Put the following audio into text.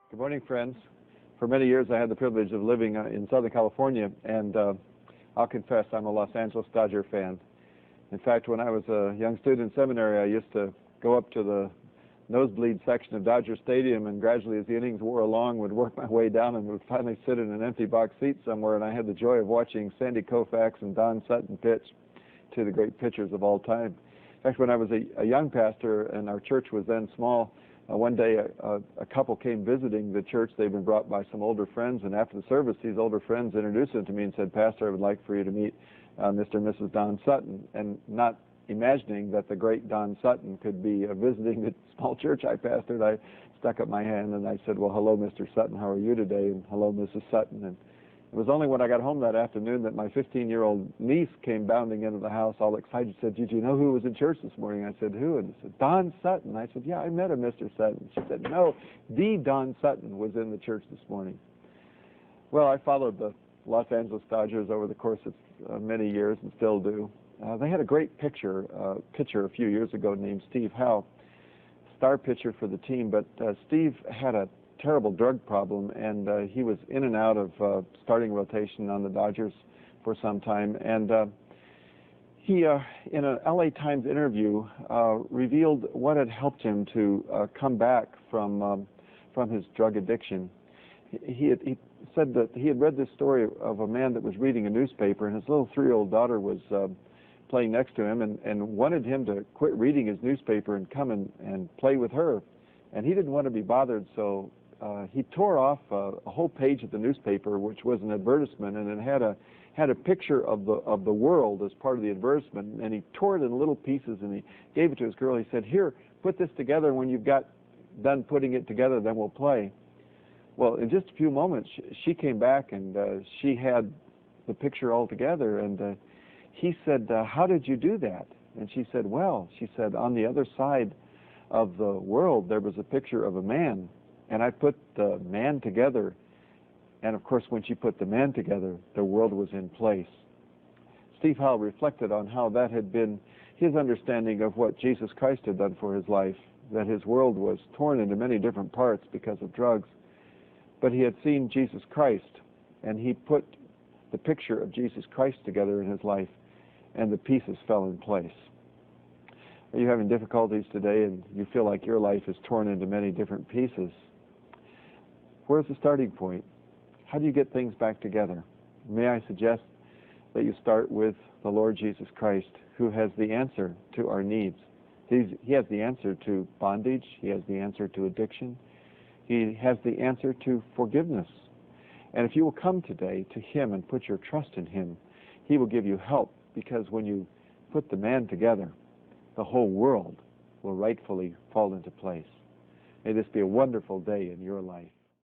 Good morning, friends. For many years, I had the privilege of living in Southern California, and I'll confess I'm a Los Angeles Dodger fan. In fact, when I was a young student in seminary, I used to go up to the nosebleed section of Dodger Stadium, and gradually, as the innings wore along, would work my way down and would finally sit in an empty box seat somewhere, and I had the joy of watching Sandy Koufax and Don Sutton pitch, two of the great pitchers of all time. In fact, when I was a young pastor and our church was then small, one day a couple came visiting the church. They'd been brought by some older friends, and after the service, these older friends introduced them to me and said, "Pastor, I would like for you to meet Mr. and Mrs. Don Sutton." And not imagining that the great Don Sutton could be visiting the small church I pastored, I stuck up my hand and I said, "Well, hello, Mr. Sutton, how are you today?" And "Hello, Mrs. Sutton." And it was only when I got home that afternoon that my 15-year-old niece came bounding into the house all excited. She said, "Did you know who was in church this morning?" I said, "Who?" And she said, "Don Sutton." I said, "Yeah, I met him, Mr. Sutton." She said, "No, the Don Sutton was in the church this morning." Well, I followed the Los Angeles Dodgers over the course of many years and still do. They had a great pitcher a few years ago named Steve Howe, star pitcher for the team, but Steve had a terrible drug problem, and he was in and out of starting rotation on the Dodgers for some time. And he, in an LA Times interview, revealed what had helped him to come back from his drug addiction. He said that he had read this story of a man that was reading a newspaper, and his little 3-year-old daughter was playing next to him and wanted him to quit reading his newspaper and come and play with her. And he didn't want to be bothered, so he tore off a whole page of the newspaper, which was an advertisement, and it had a picture of the world as part of the advertisement, and he tore it in little pieces and he gave it to his girl. He said, "Here, put this together, and when you've got done putting it together, then we'll play." Well, in just a few moments, she came back, and she had the picture all together, and he said, "How did you do that?" And she said, "Well," she said, "on the other side of the world, there was a picture of a man, and I put the man together, and of course when she put the man together, the world was in place." Steve Howe reflected on how that had been his understanding of what Jesus Christ had done for his life, that his world was torn into many different parts because of drugs, but he had seen Jesus Christ, and he put the picture of Jesus Christ together in his life, and the pieces fell in place. Are you having difficulties today and you feel like your life is torn into many different pieces? Where's the starting point? How do you get things back together? May I suggest that you start with the Lord Jesus Christ, who has the answer to our needs. He has the answer to bondage. He has the answer to addiction. He has the answer to forgiveness. And if you will come today to him and put your trust in him, he will give you help, because when you put the man together, the whole world will rightfully fall into place. May this be a wonderful day in your life.